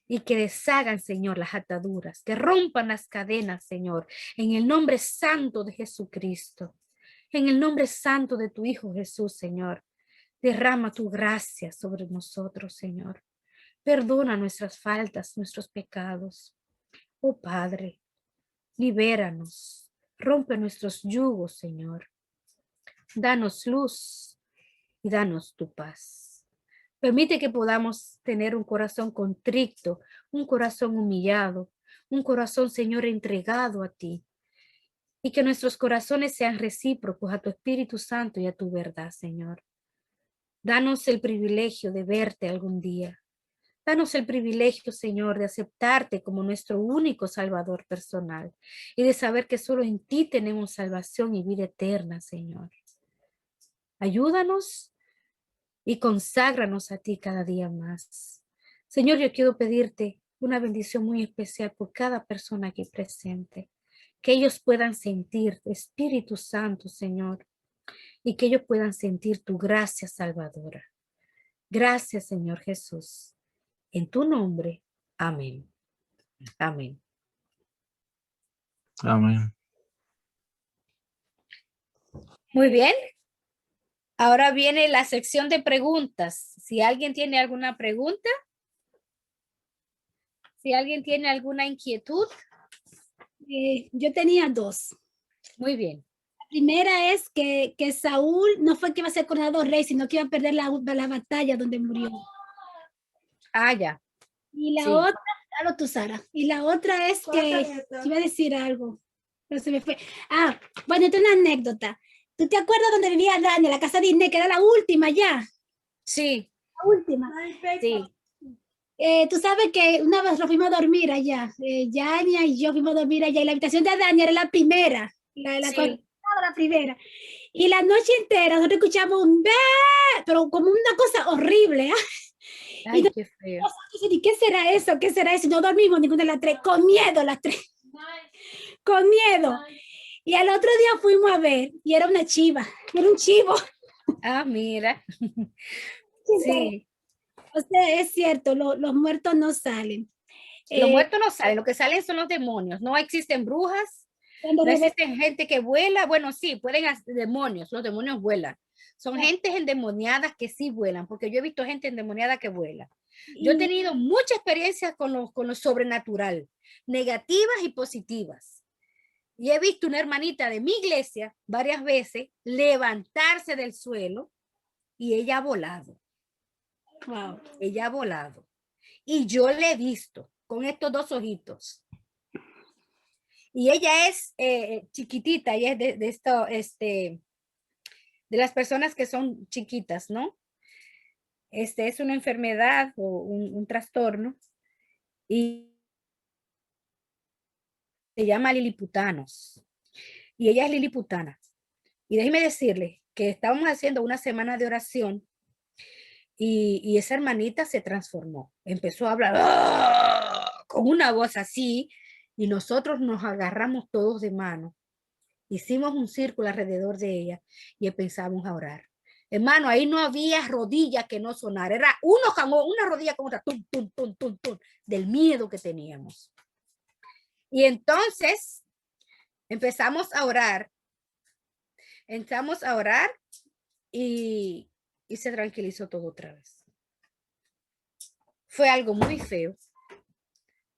y que deshagan, Señor, las ataduras, que rompan las cadenas, Señor, en el nombre santo de Jesucristo, en el nombre santo de tu Hijo Jesús, Señor. Derrama tu gracia sobre nosotros, Señor. Perdona nuestras faltas, nuestros pecados. Oh Padre, libéranos, rompe nuestros yugos, Señor. Danos luz y danos tu paz. Permite que podamos tener un corazón contrito, un corazón humillado, un corazón, Señor, entregado a ti. Y que nuestros corazones sean recíprocos a tu Espíritu Santo y a tu verdad, Señor. Danos el privilegio de verte algún día. Danos el privilegio, Señor, de aceptarte como nuestro único Salvador personal y de saber que solo en ti tenemos salvación y vida eterna, Señor. Ayúdanos y conságranos a ti cada día más. Señor, yo quiero pedirte una bendición muy especial por cada persona aquí presente, que ellos puedan sentir Espíritu Santo, Señor, y que ellos puedan sentir tu gracia salvadora. Gracias, Señor Jesús. En tu nombre, amén. Amén. Amén. Muy bien. Ahora viene la sección de preguntas. Si alguien tiene alguna pregunta, si alguien tiene alguna inquietud. Yo tenía dos. Muy bien. La primera es que Saúl no fue que iba a ser coronado rey, sino que iba a perder la batalla donde murió. Ah, ya. Y la Sí. otra, claro, tú, Sara. Y la otra es que iba a decir algo, pero se me fue. Ah, bueno, esta es una anécdota. ¿Tú te acuerdas donde vivía Dani, la casa de Inés, que era la última ya? Sí. La última. Sí. Tú sabes que una vez nos fuimos a dormir allá, Yania y yo fuimos a dormir allá, y la habitación de Dani era la primera, Sí. la primera. Y la noche entera nosotros escuchamos un bé, pero como una cosa horrible. ¿Eh? Ay, qué feo. ¿Y qué será eso? ¿Qué será eso? No dormimos ninguna de las tres, con miedo las tres. Con miedo. Y al otro día fuimos a ver, y era una chiva, era un chivo. Ah, mira. Sí. O sea, es cierto, los muertos no salen. Los Eh, muertos no salen, lo que salen son los demonios. No existen brujas, cuando no Rebeca, existen gente que vuela. Bueno, sí, pueden hacer demonios, los demonios vuelan. Son gentes endemoniadas que sí vuelan, porque yo he visto gente endemoniada que vuela. Yo he y, tenido mucha experiencia con lo sobrenatural, negativas y positivas. Y he visto una hermanita de mi iglesia varias veces levantarse del suelo y ella ha volado. wow. Ella ha volado. Y yo le he visto con estos dos ojitos. Y ella es chiquitita, ella es de esto, de las personas que son chiquitas, ¿no? Es una enfermedad o un trastorno y se llama liliputanos. Y ella es liliputana. Y déjeme decirle que estábamos haciendo una semana de oración y esa hermanita se transformó. Empezó a hablar con una voz así y nosotros nos agarramos todos de mano. Hicimos un círculo alrededor de ella y empezamos a orar. Hermano, ahí no había rodilla que no sonara. Era una rodilla con otra, tum, tum, tum, tum, tum, del miedo que teníamos. Y entonces empezamos a orar. Entramos a orar y se tranquilizó todo otra vez. Fue algo muy feo.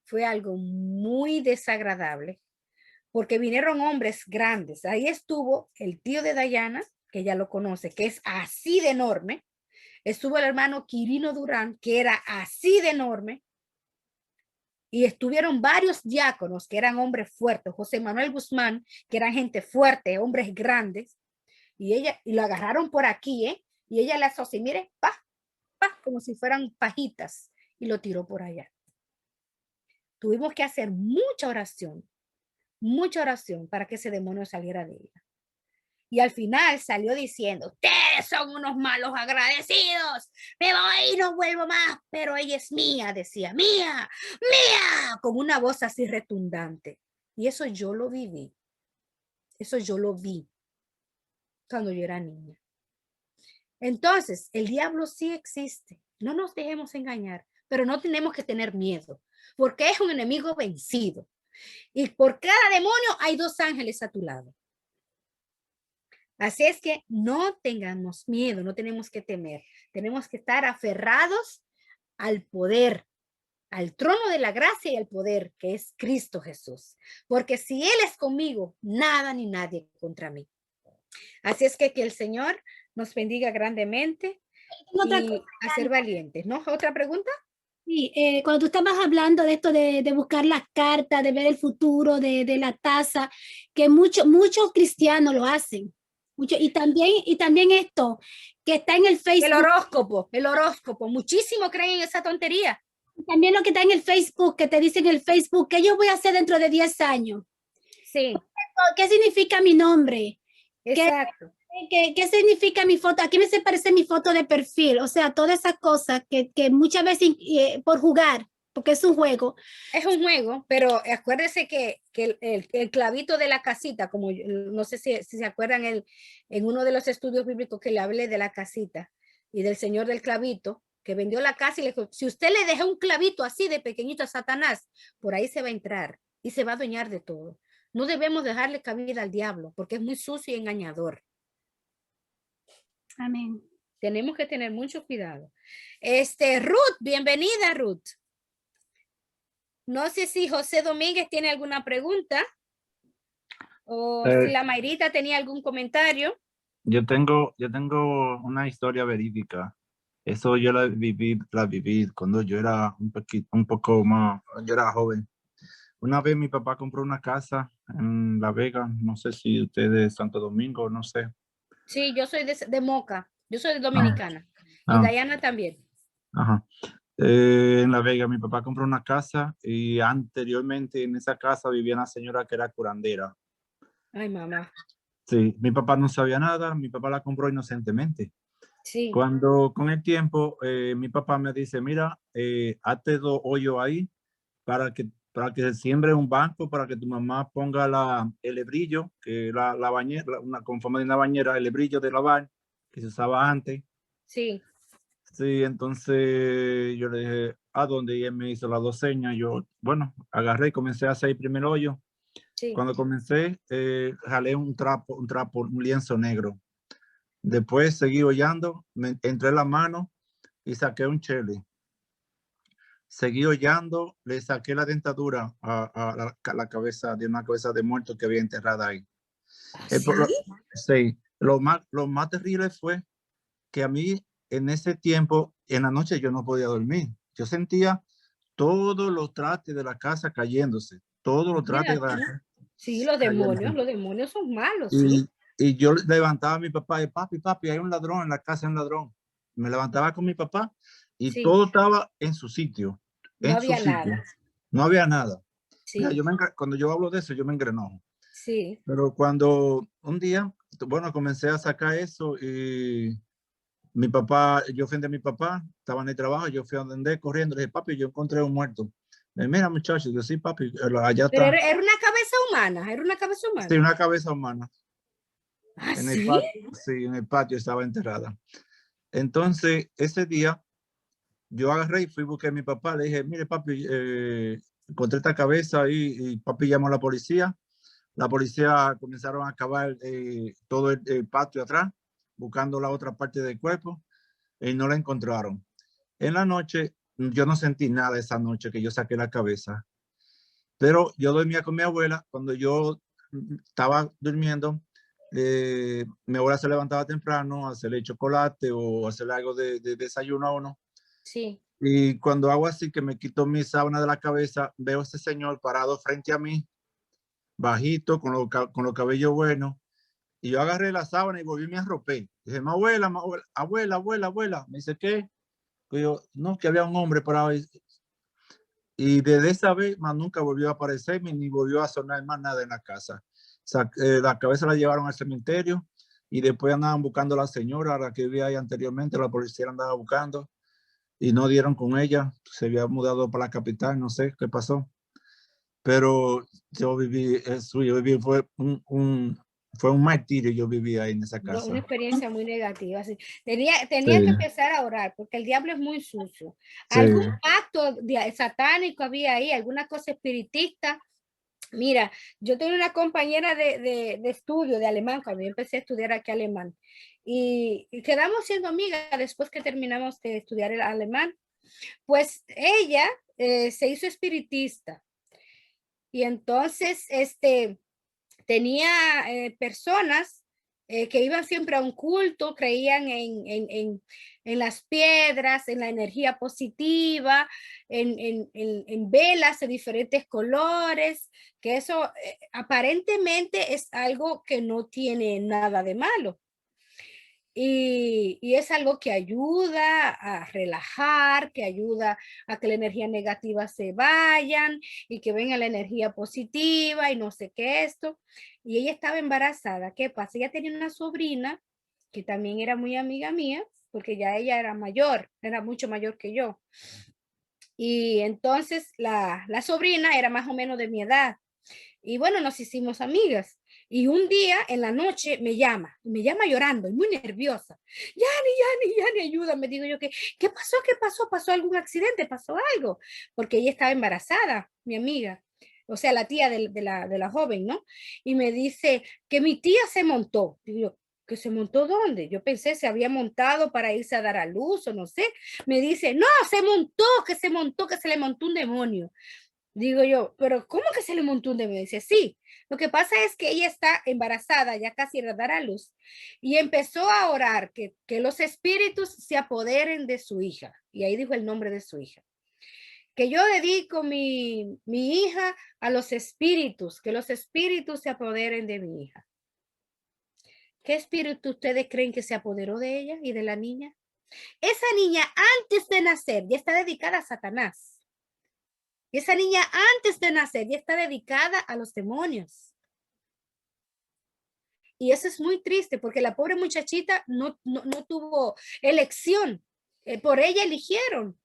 Fue algo muy desagradable porque vinieron hombres grandes. Ahí estuvo el tío de Dayana, que ella lo conoce, que es así de enorme. Estuvo el hermano Quirino Durán, que era así de enorme. Y estuvieron varios diáconos, que eran hombres fuertes. José Manuel Guzmán, que eran gente fuerte, hombres grandes. Y lo agarraron por aquí, ¿eh? Y ella le hizo así, mire, pa, pa, como si fueran pajitas. Y lo tiró por allá. Tuvimos que hacer mucha oración para que ese demonio saliera de ella. Y al final salió diciendo, ustedes son unos malos agradecidos, me voy y no vuelvo más, pero ella es mía, decía, mía, mía, con una voz así retundante. Y eso yo lo viví, eso yo lo vi cuando yo era niña. Entonces, el diablo sí existe, no nos dejemos engañar, pero no tenemos que tener miedo, porque es un enemigo vencido. Y por cada demonio hay dos ángeles a tu lado. Así es que no tengamos miedo, no tenemos que temer. Tenemos que estar aferrados al poder, al trono de la gracia y al poder que es Cristo Jesús. Porque si Él es conmigo, nada ni nadie contra mí. Así es que el Señor nos bendiga grandemente y a ser valientes. ¿No? ¿Otra pregunta? Sí, cuando tú estabas hablando de esto de buscar las cartas, de ver el futuro, de la taza, que muchos cristianos lo hacen. Y también esto, que está en el Facebook, El horóscopo. Muchísimo creen en esa tontería. también lo que está en el Facebook, que te dicen en el Facebook, ¿qué yo voy a hacer dentro de 10 años? Sí, ¿Qué significa mi nombre? exacto. ¿Qué significa mi foto? Aquí me se parece mi foto de perfil. O sea, todas esas cosas que muchas veces por jugar, porque es un juego. Es un juego, pero acuérdese que el clavito de la casita, como no sé si se acuerdan en uno de los estudios bíblicos que le hablé de la casita y del señor del clavito, que vendió la casa y le dijo, si usted le deja un clavito así de pequeñito a Satanás, por ahí se va a entrar y se va a adueñar de todo. No debemos dejarle cabida al diablo porque es muy sucio y engañador. Amén. Tenemos que tener mucho cuidado. Ruth, bienvenida, Ruth. No sé si José Domínguez tiene alguna pregunta o si la Mayrita tenía algún comentario. Yo tengo una historia verídica. Eso yo la viví cuando yo era un poco más, yo era joven. Una vez mi papá compró una casa en La Vega, no sé si usted es de Santo Domingo, no sé. Sí, yo soy de Moca, yo soy dominicana y Ah, Dayana también. ajá. En La Vega mi papá compró una casa y anteriormente en esa casa vivía una señora que era curandera. Ay, mamá. Sí, mi papá no sabía nada, mi papá la compró inocentemente. Sí, Cuando con el tiempo mi papá me dice, mira, hazte 2 hoyos ahí para que se siembre un banco, para que tu mamá ponga el hebrillo, que la bañera, con forma de una bañera, el hebrillo de lavar que se usaba antes. sí. Sí, entonces yo le dije, ¿a dónde? Y él me hizo las 2 señas. Yo, bueno, agarré y comencé a hacer el primer hoyo. Sí. Cuando comencé, jalé un trapo, un lienzo negro. Después seguí hollando, me entré la mano y saqué un chele. Seguí hollando, le saqué la dentadura a la cabeza de una cabeza de muerto que había enterrada ahí. ¿Sí? Sí, lo más terrible fue que a mí en ese tiempo, en la noche yo no podía dormir. Yo sentía todos los trastes de la casa cayéndose, todos los trastes de la casa Sí, los cayéndose. demonios son malos, Y, sí. y yo levantaba a mi papá y papi, hay un ladrón en la casa, hay un ladrón. Me levantaba con mi papá y Sí, todo estaba en su sitio, no en su había sitio. nada. No había nada. Mira, Sí, cuando yo hablo de eso, yo me engrenojo. sí. Pero cuando un día, bueno, comencé a sacar eso y mi papá, yo fui de mi papá, estaba en el trabajo, yo fui a donde corriendo, le dije, papi, yo encontré un muerto. Me dice, mira, muchacho, yo sí, papi, allá Pero está. era una cabeza humana, era una cabeza Sí, humana. una cabeza humana. ¿Ah, En el sí? patio, sí, en el patio estaba enterrada. Entonces, ese día, yo agarré y fui a buscar a mi papá. Le dije, mire, papi, encontré esta cabeza ahí y papi llamó a la policía. La policía comenzaron a cavar todo el patio atrás, buscando la otra parte del cuerpo y no la encontraron. En la noche, yo no sentí nada esa noche que yo saqué la cabeza, pero yo dormía con mi abuela. Cuando yo estaba durmiendo, mi abuela se levantaba temprano a hacerle chocolate o hacerle algo de desayuno a uno. Sí. Y cuando hago así, que me quito mi sábana de la cabeza, veo a ese señor parado frente a mí, bajito, con los cabellos buenos. Y yo agarré la sábana y volví, me arropé. Dije, abuela. Me dice, ¿qué? Y yo, no, que había un hombre parado ahí. Y desde esa vez más nunca volvió a aparecerme ni volvió a sonar más nada en la casa. La cabeza la llevaron al cementerio y después andaban buscando a la señora, a la que vivía ahí anteriormente, la policía andaba buscando y no dieron con ella. Se había mudado para la capital, no sé qué pasó. Pero yo viví eso, fue un martirio, yo viví ahí en esa Una casa. experiencia muy negativa. Sí. Tenía que Sí, empezar a orar porque el diablo es muy sucio. sí, Algún pacto satánico había ahí, alguna cosa espiritista. Mira, yo tenía una compañera de estudio de alemán cuando yo empecé a estudiar aquí alemán y quedamos siendo amigas después que terminamos de estudiar el alemán. Pues ella se hizo espiritista y entonces tenía personas que iban siempre a un culto, creían en las piedras, en la energía positiva, en velas de diferentes colores, que eso aparentemente es algo que no tiene nada de malo. Y es algo que ayuda a relajar, que ayuda a que la energía negativa se vayan y que venga la energía positiva y no sé qué esto. Y ella estaba embarazada. ¿Qué pasa? Ella tenía una sobrina que también era muy amiga mía, porque ya ella era mayor, era mucho mayor que yo. Y entonces la sobrina era más o menos de mi edad. Y bueno, nos hicimos amigas. Y un día en la noche me llama llorando y muy nerviosa. Yani, ayúdame. Digo yo, ¿qué pasó? ¿Qué pasó? ¿Pasó algún accidente? ¿Pasó algo? Porque ella estaba embarazada, mi amiga. O sea, la tía de la joven, ¿no? Y me dice que mi tía se montó. Digo yo, ¿que se montó dónde? Yo pensé se había montado para irse a dar a luz o no sé. Me dice, no, que se le montó un demonio. Digo yo, pero ¿cómo que se le montó un demonio? Dice, sí, lo que pasa es que ella está embarazada, ya casi a dar a luz, y empezó a orar que los espíritus se apoderen de su hija. Y ahí dijo el nombre de su hija. Que yo dedico mi hija a los espíritus, que los espíritus se apoderen de mi hija. ¿Qué espíritu ustedes creen que se apoderó de ella y de la niña? Esa niña antes de nacer ya está dedicada a Satanás. Y esa niña antes de nacer ya está dedicada a los demonios. Y eso es muy triste porque la pobre muchachita no tuvo elección. Por ella eligieron.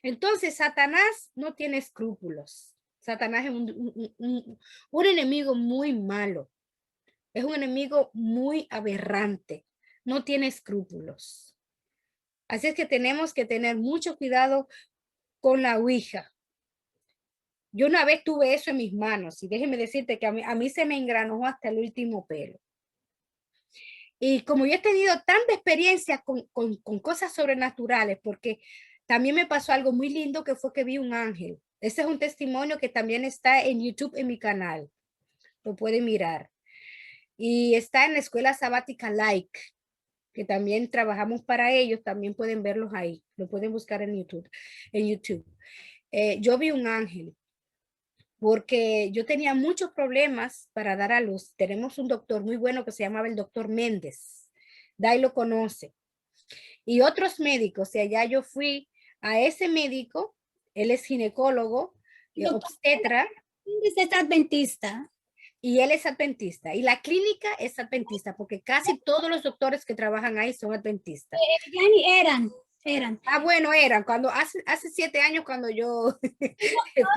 Entonces, Satanás no tiene escrúpulos. Satanás es un enemigo muy malo. Es un enemigo muy aberrante. No tiene escrúpulos. Así es que tenemos que tener mucho cuidado con la ouija. Yo una vez tuve eso en mis manos y déjeme decirte que a mí se me engranó hasta el último pelo. Y como yo he tenido tanta experiencia con cosas sobrenaturales, porque también me pasó algo muy lindo que fue que vi un ángel. Ese es un testimonio que también está en YouTube en mi canal. Lo pueden mirar. Y está en la Escuela Sabática Like, que también trabajamos para ellos, también pueden verlos ahí. Lo pueden buscar en YouTube. Yo vi un ángel porque yo tenía muchos problemas para dar a luz. Tenemos un doctor muy bueno que se llamaba el doctor Méndez. Dai lo conoce. Y otros médicos, y allá yo fui a ese médico, él es ginecólogo, obstetra. Es adventista. Y él es adventista. Y la clínica es adventista, porque casi todos los doctores que trabajan ahí son adventistas. Eran. Ah, bueno, eran. Cuando hace 7 años, cuando yo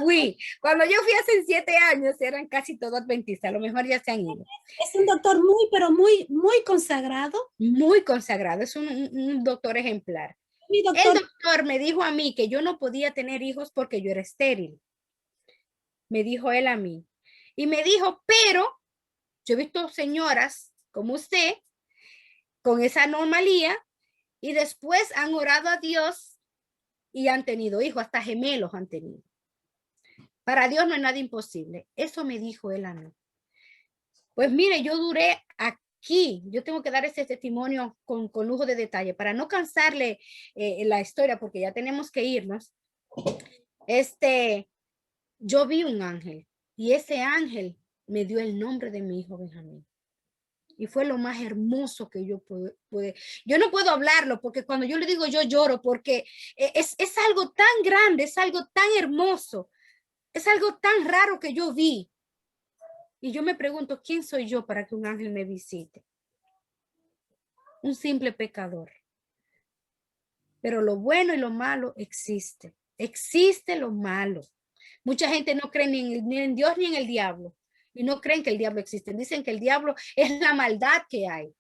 fui hace 7 años, eran casi todos adventistas. A lo mejor ya se han ido. Es un doctor muy consagrado. Muy consagrado. Es un doctor ejemplar. El doctor me dijo a mí que yo no podía tener hijos porque yo era estéril. Me dijo él a mí. Y me dijo, pero yo he visto señoras como usted con esa anomalía y después han orado a Dios y han tenido hijos, hasta gemelos han tenido. Para Dios no hay nada imposible. Eso me dijo él a mí. Pues mire, yo duré aquí. Yo tengo que dar ese testimonio con lujo de detalle para no cansarle la historia porque ya tenemos que irnos. Yo vi un ángel. Y ese ángel me dio el nombre de mi hijo Benjamín. Y fue lo más hermoso que yo pude. Yo no puedo hablarlo porque cuando yo le digo yo lloro porque es algo tan grande, es algo tan hermoso, es algo tan raro que yo vi. Y yo me pregunto, ¿quién soy yo para que un ángel me visite? Un simple pecador. Pero lo bueno y lo malo existe. Existe lo malo. Mucha gente no cree ni en Dios ni en el diablo. Y no creen que el diablo existe. Dicen que el diablo es la maldad que hay.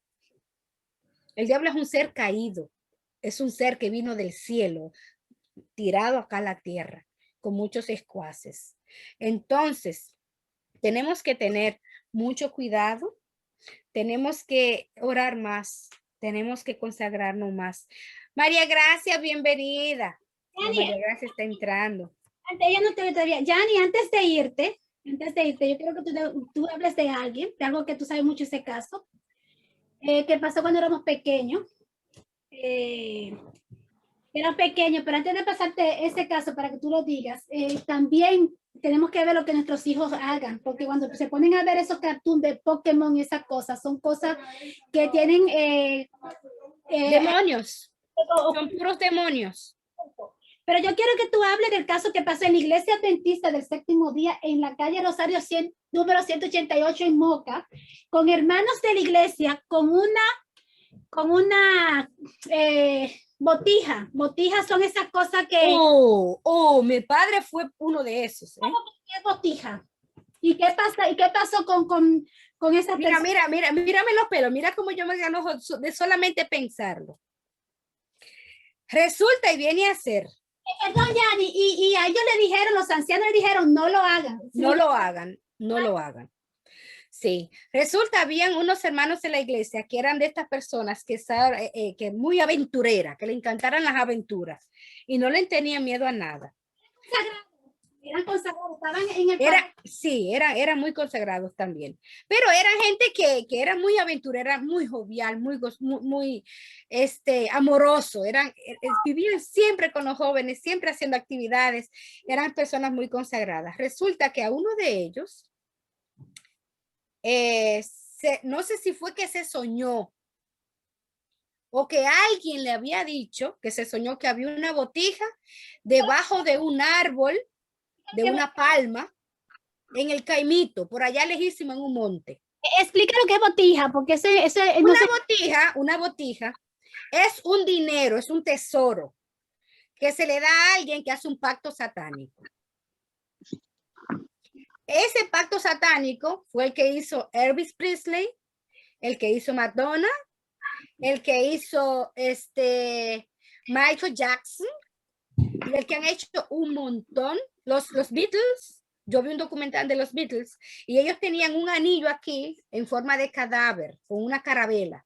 El diablo es un ser caído. Es un ser que vino del cielo, tirado acá a la tierra, con muchos escuaces. Entonces, tenemos que tener mucho cuidado. Tenemos que orar más. Tenemos que consagrarnos más. María Gracia, bienvenida. María Gracia está entrando. Ella no te ve todavía. Yani, antes de irte, yo quiero que tú hables de algo que tú sabes mucho ese caso, que pasó cuando éramos pequeños. Era pequeño, pero antes de pasarte ese caso para que tú lo digas, también tenemos que ver lo que nuestros hijos hagan, porque cuando se ponen a ver esos cartoons de Pokémon y esas cosas, son cosas que tienen demonios, son puros demonios. Pero yo quiero que tú hables del caso que pasó en la iglesia adventista del séptimo día en la calle Rosario número 188 en Moca, con hermanos de la iglesia, con una botija. Botijas son esas cosas que... mi padre fue uno de esos. ¿Qué botija? ¿Y qué pasó con esa persona? Mírame los pelos. Mira cómo yo me gano de solamente pensarlo. Resulta y viene a ser. Perdón, Yani, y a ellos le dijeron, los ancianos le dijeron, no lo hagan. ¿Sí? No lo hagan. Sí, resulta, habían unos hermanos en la iglesia que eran de estas personas que muy aventureras, que le encantaran las aventuras y no le tenían miedo a nada. Eran consagrados, estaban en el... Eran muy consagrados también. Pero eran gente que era muy aventurera, muy jovial, muy amoroso. Vivían siempre con los jóvenes, siempre haciendo actividades. Eran personas muy consagradas. Resulta que a uno de ellos, no sé si fue que se soñó o que alguien le había dicho que se soñó que había una botija debajo de un árbol, de una palma, en el Caimito, por allá lejísimo en un monte. Explica lo que es botija, porque una botija es un dinero, es un tesoro que se le da a alguien que hace un pacto satánico. Ese pacto satánico fue el que hizo Elvis Presley, el que hizo Madonna, el que hizo Michael Jackson, y el que han hecho un montón, los Beatles. Yo vi un documental de los Beatles y ellos tenían un anillo aquí en forma de cadáver con una carabela.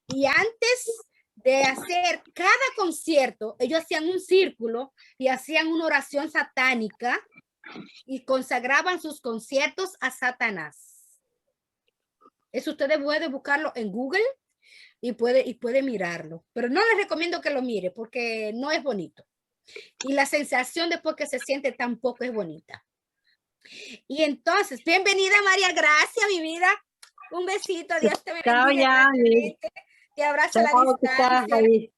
Y antes de hacer cada concierto, ellos hacían un círculo y hacían una oración satánica y consagraban sus conciertos a Satanás. Eso ustedes pueden buscarlo en Google y puede mirarlo. Pero no les recomiendo que lo mire porque no es bonito. Y la sensación después que se siente tampoco es bonita. Y entonces, bienvenida María Gracia, mi vida. Un besito, Dios te bendiga. Te abrazo a la distancia.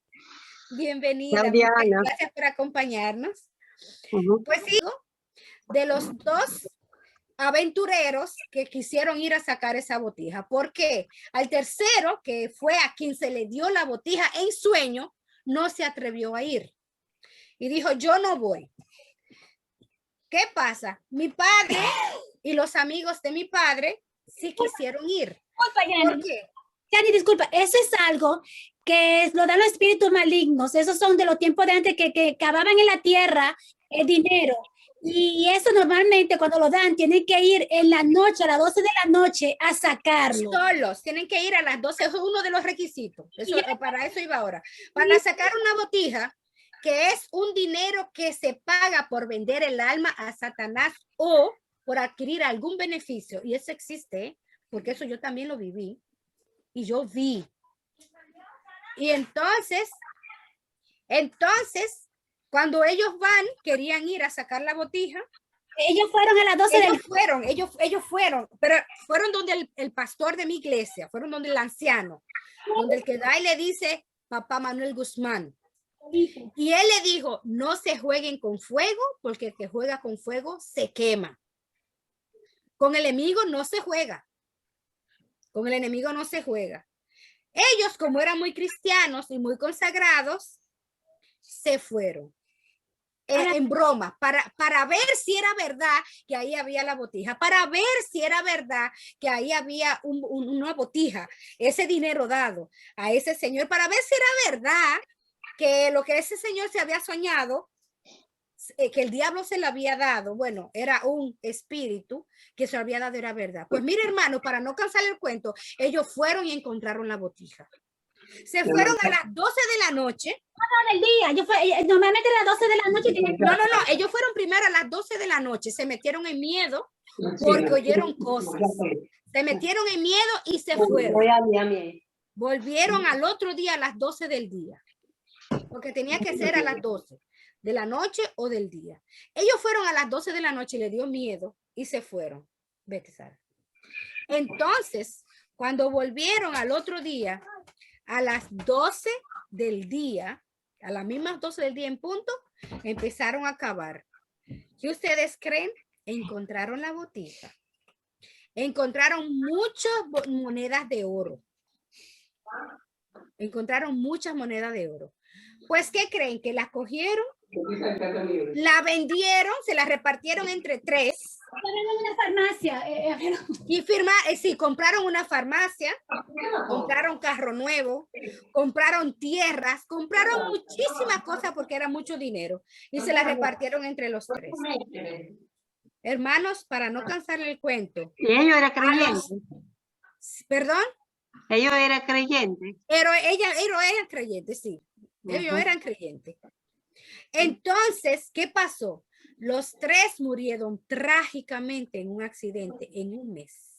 Bienvenida. Gracias por acompañarnos. Pues digo, de los dos aventureros que quisieron ir a sacar esa botija. ¿Por qué? Al tercero, que fue a quien se le dio la botija en sueño, no se atrevió a ir. Y dijo, yo no voy. ¿Qué pasa? Mi padre y los amigos de mi padre sí quisieron ir. ¿Por qué? Yani, disculpa, eso es algo que lo dan los espíritus malignos. Esos son de los tiempos de antes que cavaban en la tierra el dinero. Y eso normalmente cuando lo dan tienen que ir en la noche, a las 12 de la noche a sacarlo. Solos, tienen que ir a las 12, es uno de los requisitos. Eso, para eso iba ahora. Para sacar una botija, que es un dinero que se paga por vender el alma a Satanás o por adquirir algún beneficio. Y eso existe, porque eso yo también lo viví. Y yo vi. Y entonces, cuando ellos querían ir a sacar la botija. Ellos fueron a las 12 ellos fueron, pero fueron donde el pastor de mi iglesia, fueron donde el anciano, donde el que da y le dice, Papá Manuel Guzmán. Y él le dijo, no se jueguen con fuego, porque el que juega con fuego se quema. Con el enemigo no se juega. Con el enemigo no se juega. Ellos, como eran muy cristianos y muy consagrados, se fueron. En broma, para ver si era verdad que ahí había la botija, para ver si era verdad que ahí había una botija, ese dinero dado a ese señor, para ver si era verdad que lo que ese señor se había soñado, que el diablo se le había dado, bueno, era un espíritu que se lo había dado, era verdad. Pues mire, hermano, para no cansar el cuento, ellos fueron y encontraron la botija. Se fueron a las 12 de la noche. No, del día. Normalmente a las 12 de la noche. No. Ellos fueron primero a las 12 de la noche. Se metieron en miedo porque oyeron cosas. Se metieron en miedo y se fueron. Volvieron al otro día a las 12 del día. Porque tenía que ser a las 12 de la noche o del día. Ellos fueron a las 12 de la noche y le dio miedo y se fueron. Vete, Sara. Entonces, cuando volvieron al otro día, a las 12 del día, a las mismas 12 del día en punto, empezaron a cavar. ¿Qué ustedes creen? Encontraron la botija. Encontraron muchas monedas de oro. Encontraron muchas monedas de oro. Pues, ¿qué creen? Que las cogieron, la vendieron, se la repartieron entre 3. Una farmacia. Y compraron una farmacia, compraron carro nuevo, compraron tierras, compraron muchísimas cosas porque era mucho dinero y se la repartieron entre los 3. Hermanos, para no cansarle el cuento. ¿Y ellos eran creyentes? ¿Perdón? Ellos eran creyentes. Pero ellos eran creyentes, sí. Ellos eran creyentes. Entonces, ¿qué pasó? Los 3 murieron trágicamente en un accidente en un mes.